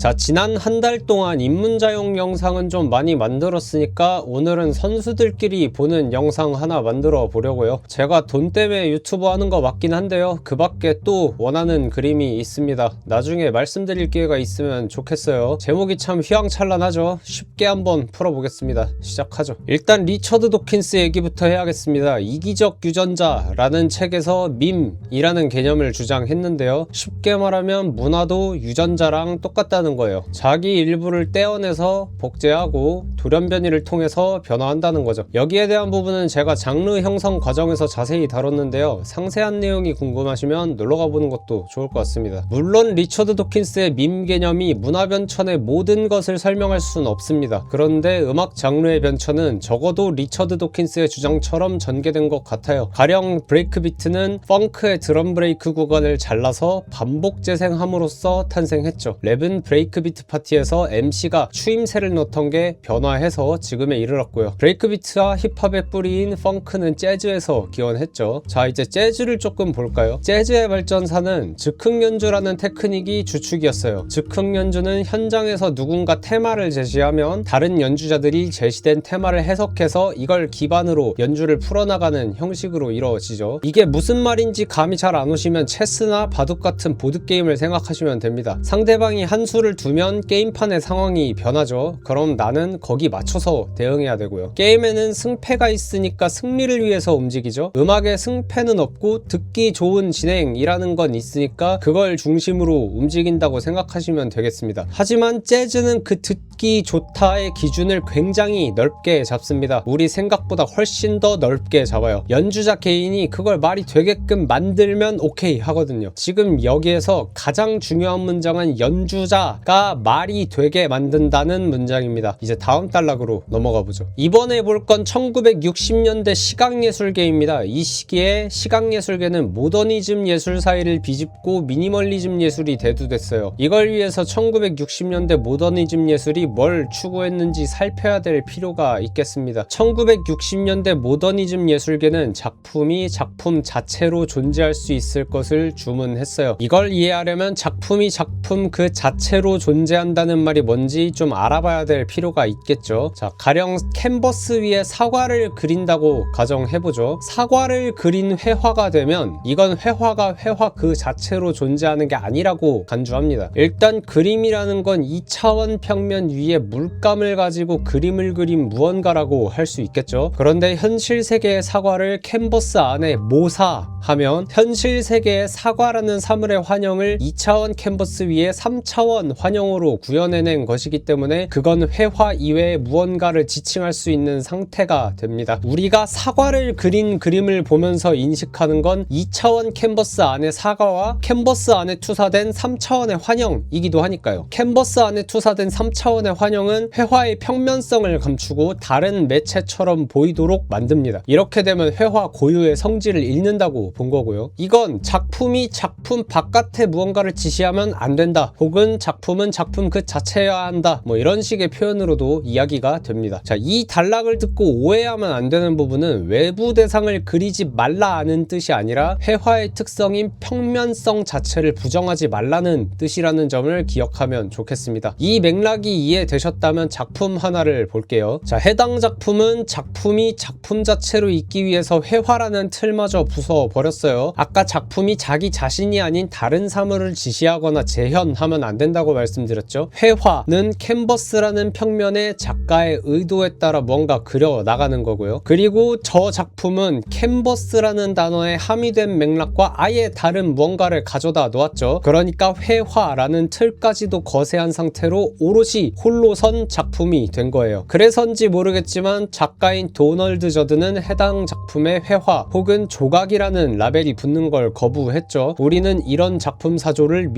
자, 지난 한 달 동안 입문자용 영상은 좀 많이 만들었으니까 오늘은 선수들끼리 보는 영상 하나 만들어 보려고요. 제가 돈 때문에 유튜브 하는 거 맞긴 한데요, 그 밖에 또 원하는 그림이 있습니다. 나중에 말씀드릴 기회가 있으면 좋겠어요. 제목이 참 휘황찬란하죠. 쉽게 한번 풀어보겠습니다. 시작하죠. 일단 리처드 도킨스 얘기부터 해야겠습니다. 이기적 유전자라는 책에서 밈이라는 개념을 주장했는데요, 쉽게 말하면 문화도 유전자랑 똑같다는 거예요. 자기 일부를 떼어내서 복제하고 돌연변이를 통해서 변화한다는 거죠. 여기에 대한 부분은 제가 장르 형성 과정에서 자세히 다뤘는데요, 상세한 내용이 궁금하시면 놀러가 보는 것도 좋을 것 같습니다. 물론 리처드 도킨스의 밈 개념이 문화 변천의 모든 것을 설명할 수는 없습니다. 그런데 음악 장르의 변천은 적어도 리처드 도킨스의 주장처럼 전개된 것 같아요. 가령 브레이크 비트는 펑크의 드럼 브레이크 구간을 잘라서 반복 재생함으로써 탄생했죠. 랩은 브레이크 비트 파티에서 MC가 추임새를 넣던 게 변화해서 지금에 이르렀고요. 브레이크 비트와 힙합의 뿌리인 펑크는 재즈에서 기원했죠. 자, 이제 재즈를 조금 볼까요? 재즈의 발전사는 즉흥 연주라는 테크닉이 주축이었어요. 즉흥 연주는 현장에서 누군가 테마를 제시하면 다른 연주자들이 제시된 테마를 해석해서 이걸 기반으로 연주를 풀어나가는 형식으로 이루어지죠. 이게 무슨 말인지 감이 잘 안 오시면 체스나 바둑 같은 보드게임을 생각하시면 됩니다. 상대방이 한 수를 두면 게임판의 상황이 변하죠. 그럼 나는 거기 맞춰서 대응해야 되고요. 게임에는 승패가 있으니까 승리를 위해서 움직이죠. 음악에 승패는 없고 듣기 좋은 진행이라는 건 있으니까 그걸 중심으로 움직인다고 생각하시면 되겠습니다. 하지만 재즈는 그 듣기 좋다의 기준을 굉장히 넓게 잡습니다. 우리 생각보다 훨씬 더 넓게 잡아요. 연주자 개인이 그걸 말이 되게끔 만들면 오케이 하거든요. 지금 여기에서 가장 중요한 문장은 연주자가 말이 되게 만든다는 문장입니다. 이제 다음 단락으로 넘어가 보죠. 이번에 볼 건 1960년대 시각예술계입니다. 이 시기에 시각예술계는 모더니즘 예술 사이를 비집고 미니멀리즘 예술이 대두됐어요. 이걸 위해서 1960년대 모더니즘 예술이 뭘 추구했는지 살펴야 될 필요가 있겠습니다. 1960년대 모더니즘 예술계는 작품이 작품 자체로 존재할 수 있을 것을 주문했어요. 이걸 이해하려면 작품이 작품 그 자체로 존재한다는 말이 뭔지 좀 알아봐야 될 필요가 있겠죠. 자, 가령 캔버스 위에 사과를 그린다고 가정해보죠. 사과를 그린 회화가 되면 이건 회화가 회화 그 자체로 존재하는 게 아니라고 간주합니다. 일단 그림이라는 건 2차원 평면 위에 물감을 가지고 그림을 그린 무언가라고 할 수 있겠죠. 그런데 현실 세계의 사과를 캔버스 안에 모사하면 현실 세계의 사과라는 사물의 환영을 2차원 캔버스 위에 3차원 환영으로 구현해낸 것이기 때문에 그건 회화 이외의 무언가를 지칭할 수 있는 상태가 됩니다. 우리가 사과를 그린 그림을 보면서 인식하는 건 2차원 캔버스 안의 사과와 캔버스 안에 투사된 3차원의 환영이기도 하니까요. 캔버스 안에 투사된 3차원의 환영은 회화의 평면성을 감추고 다른 매체처럼 보이도록 만듭니다. 이렇게 되면 회화 고유의 성질을 잃는다고 본 거고요. 이건 작품이 작품 바깥에 무언가를 지시하면 안 된다, 혹은 작품은 작품 그 자체여야 한다, 뭐 이런 식의 표현으로도 이야기가 됩니다. 자, 이 단락을 듣고 오해하면 안 되는 부분은 외부 대상을 그리지 말라는 뜻이 아니라 회화의 특성인 평면성 자체를 부정하지 말라는 뜻이라는 점을 기억하면 좋겠습니다. 이 맥락이 이해되셨다면 작품 하나를 볼게요. 자, 해당 작품은 작품이 작품 자체로 있기 위해서 회화라는 틀마저 부숴버렸어요. 아까 작품이 자기 자신이 아닌 다른 사물을 지시하거나 재현하면 안 된다고 말씀드렸죠. 회화는 캔버스라는 평면에 작가의 의도에 따라 뭔가 그려 나가는 거고요. 그리고 저 작품은 캔버스라는 단어에 함의된 맥락과 아예 다른 무언가를 가져다 놓았죠. 그러니까 회화라는 틀까지도 거세한 상태로 오롯이 홀로 선 작품이 된 거예요. 그래서인지 모르겠지만 작가인 도널드 저드는 해당 작품의 회화 혹은 조각이라는 라벨이 붙는 걸 거부했죠. 우리는 이런 작품 사조를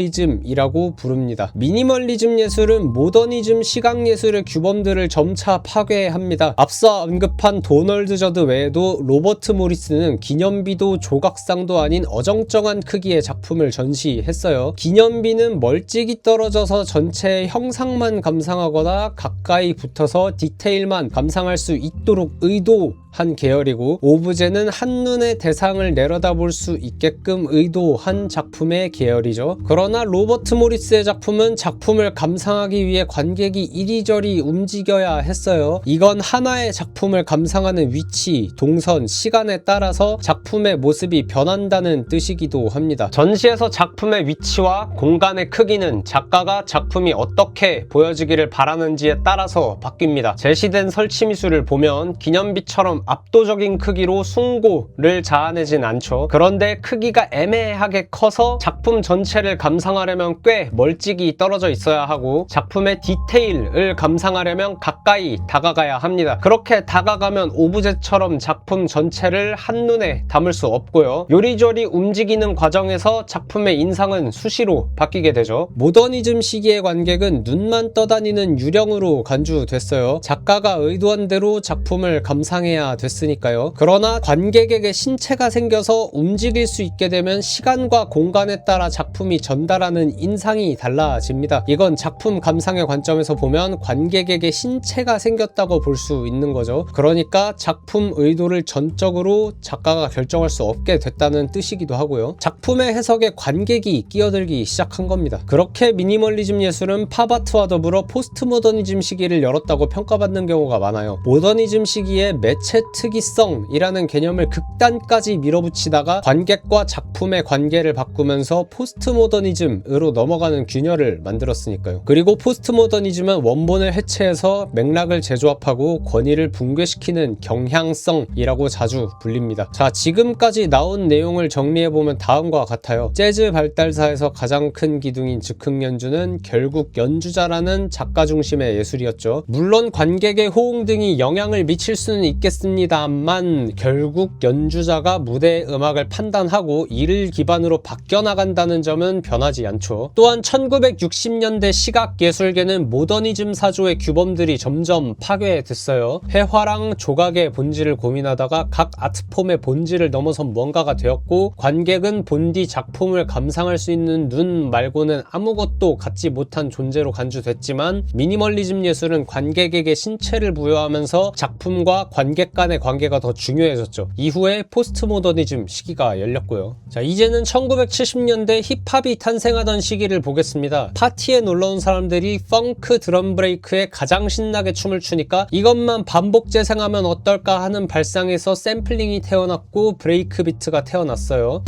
미니멀리즘이라고 부릅니다. 미니멀리즘 예술은 모더니즘 시각예술의 규범들을 점차 파괴합니다. 앞서 언급한 도널드 저드 외에도 로버트 모리스는 기념비도 조각상도 아닌 어정쩡한 크기의 작품을 전시했어요. 기념비는 멀찍이 떨어져서 전체의 형상만 감상하거나 가까이 붙어서 디테일만 감상할 수 있도록 의도 의도한 계열이고, 오브제는 한눈에 대상을 내려다볼 수 있게끔 의도한 작품의 계열이죠. 그러나 로버트 모리스의 작품은 작품을 감상하기 위해 관객이 이리저리 움직여야 했어요. 이건 하나의 작품을 감상하는 위치, 동선, 시간에 따라서 작품의 모습이 변한다는 뜻이기도 합니다. 전시에서 작품의 위치와 공간의 크기는 작가가 작품이 어떻게 보여지기를 바라는지에 따라서 바뀝니다. 제시된 설치 미술을 보면 기념비처럼 압도적인 크기로 숭고를 자아내진 않죠. 그런데 크기가 애매하게 커서 작품 전체를 감상하려면 꽤 멀찍이 떨어져 있어야 하고, 작품의 디테일을 감상하려면 가까이 다가가야 합니다. 그렇게 다가가면 오브제처럼 작품 전체를 한눈에 담을 수 없고요. 요리조리 움직이는 과정에서 작품의 인상은 수시로 바뀌게 되죠. 모더니즘 시기의 관객은 눈만 떠다니는 유령으로 간주됐어요. 작가가 의도한 대로 작품을 감상해야 됐으니까요. 그러나 관객에게 신체가 생겨서 움직일 수 있게 되면 시간과 공간에 따라 작품이 전달하는 인상이 달라집니다. 이건 작품 감상의 관점에서 보면 관객에게 신체가 생겼다고 볼 수 있는 거죠. 그러니까 작품 의도를 전적으로 작가가 결정할 수 없게 됐다는 뜻이기도 하고요. 작품의 해석에 관객이 끼어들기 시작한 겁니다. 그렇게 미니멀리즘 예술은 팝아트와 더불어 포스트모더니즘 시기를 열었다고 평가받는 경우가 많아요. 모더니즘 시기에 매체 특이성이라는 개념을 극단까지 밀어붙이다가 관객과 작품의 관계를 바꾸면서 포스트모더니즘으로 넘어가는 균열을 만들었으니까요. 그리고 포스트모더니즘은 원본을 해체해서 맥락을 재조합하고 권위를 붕괴시키는 경향성이라고 자주 불립니다. 자, 지금까지 나온 내용을 정리해보면 다음과 같아요. 재즈 발달사에서 가장 큰 기둥인 즉흥연주는 결국 연주자라는 작가 중심의 예술이었죠. 물론 관객의 호응 등이 영향을 미칠 수는 있겠습니다만 결국 연주자가 무대의 음악을 판단하고 이를 기반으로 바뀌어나간다는 점은 변하지 않죠. 또한 1960년대 시각예술계는 모더니즘 사조의 규범들이 점점 파괴됐어요. 회화랑 조각의 본질을 고민하다가 각 아트폼의 본질을 넘어선 뭔가가 되었고, 관객은 본디 작품을 감상할 수 있는 눈 말고는 아무것도 갖지 못한 존재로 간주됐지만, 미니멀리즘 예술은 관객에게 신체를 부여하면서 작품과 관객 간의 관계가 더 중요해졌죠. 이후에 포스트모더니즘 시기가 열렸고요. 자, 이제는 1970년대 힙합이 탄생하던 시기를 보겠습니다. 파티에 놀러온 사람들이 펑크 드럼 브레이크에 가장 신나게 춤을 추니까 이것만 반복 재생하면 어떨까 하는 발상에서 샘플링이 태어났고 브레이크 비트가 태어났어요.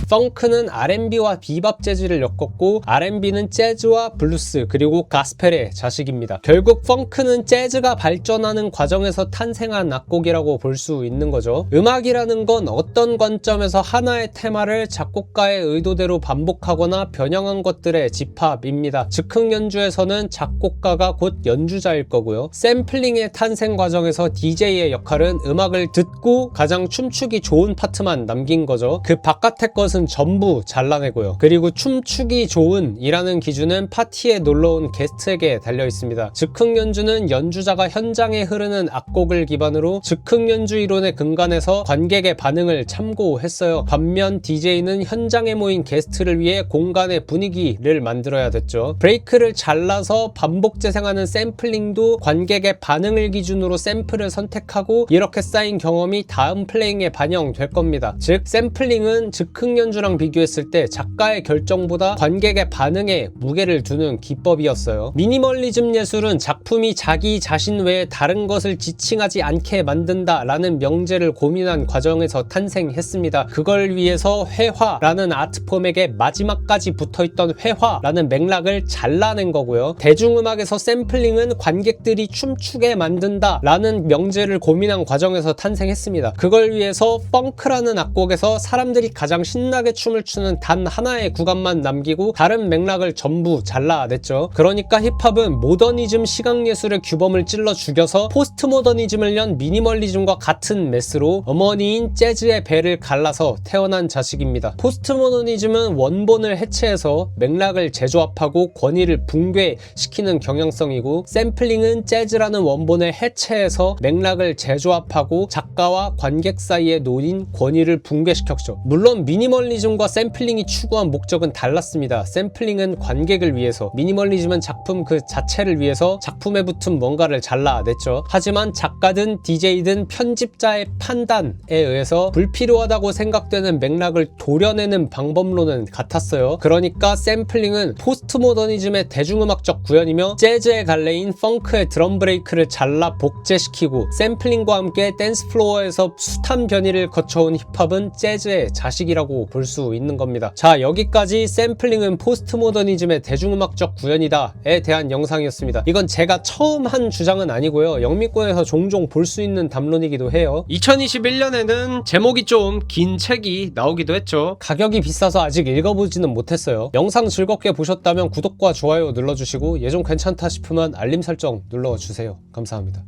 펑크는 R&B와 비밥 재즈를 엮었고, R&B는 재즈와 블루스 그리고 가스펠의 자식입니다. 결국 펑크는 재즈가 발전하는 과정에서 탄생한 악곡이라고 볼 수 있는 거죠. 음악이라는 건 어떤 관점에서 하나의 테마를 작곡가의 의도대로 반복하거나 변형한 것들의 집합입니다. 즉흥 연주에서는 작곡가가 곧 연주자일 거고요. 샘플링의 탄생 과정에서 DJ의 역할은 음악을 듣고 가장 춤추기 좋은 파트만 남긴 거죠. 그 바깥의 것은 전부 잘라내고요. 그리고 춤추기 좋은 이라는 기준은 파티에 놀러온 게스트에게 달려 있습니다. 즉흥 연주는 연주자가 현장에 흐르는 악곡을 기반으로 즉흥 연주 이론의 근간에서 관객의 반응을 참고했어요. 반면 DJ는 현장에 모인 게스트를 위해 공간의 분위기를 만들어야 됐죠. 브레이크를 잘라서 반복 재생하는 샘플링도 관객의 반응을 기준으로 샘플을 선택하고 이렇게 쌓인 경험이 다음 플레잉에 반영될 겁니다. 즉 샘플링은 즉흥 연주랑 비교했을 때 작가의 결정보다 관객의 반응에 무게를 두는 기법이었어요. 미니멀리즘 예술은 작품이 자기 자신 외에 다른 것을 지칭하지 않게 만든다라는 명제를 고민한 과정에서 탄생했습니다. 그걸 위해서 회화라는 아트폼에게 마지막까지 붙어있던 회화라는 맥락을 잘라낸 거고요. 대중음악에서 샘플링은 관객들이 춤추게 만든다라는 명제를 고민한 과정에서 탄생했습니다. 그걸 위해서 펑크라는 악곡에서 사람들이 가장 신나게 춤을 추는 단 하나의 구간만 남기고 다른 맥락을 전부 잘라냈죠. 그러니까 힙합은 모더니즘 시각예술의 규범을 찔러 죽여서 포스트모더니즘을 연 미니멀리즘과 같은 메스로 어머니인 재즈의 배를 갈라서 태어난 자식입니다. 포스트모더니즘은 원본을 해체해서 맥락을 재조합하고 권위를 붕괴시키는 경향성이고, 샘플링은 재즈라는 원본을 해체해서 맥락을 재조합하고 작가와 관객 사이에 놓인 권위를 붕괴시켰죠. 물론 미니멀 미니멀리즘과 샘플링이 추구한 목적은 달랐습니다. 샘플링은 관객을 위해서, 미니멀리즘은 작품 그 자체를 위해서 작품에 붙은 뭔가를 잘라냈죠. 하지만 작가든 DJ든 편집자의 판단에 의해서 불필요하다고 생각되는 맥락을 도려내는 방법론은 같았어요. 그러니까 샘플링은 포스트모더니즘의 대중음악적 구현이며 재즈의 갈래인 펑크의 드럼 브레이크를 잘라 복제시키고, 샘플링과 함께 댄스 플로어에서 숱한 변이를 거쳐온 힙합은 재즈의 자식이라고 볼 수 있는 겁니다. 자, 여기까지 샘플링은 포스트모더니즘의 대중음악적 구현이다에 대한 영상이었습니다. 이건 제가 처음 한 주장은 아니고요, 영미권에서 종종 볼 수 있는 담론이기도 해요. 2021년에는 제목이 좀 긴 책이 나오기도 했죠. 가격이 비싸서 아직 읽어보지는 못했어요. 영상 즐겁게 보셨다면 구독과 좋아요 눌러주시고, 예전 괜찮다 싶으면 알림 설정 눌러주세요. 감사합니다.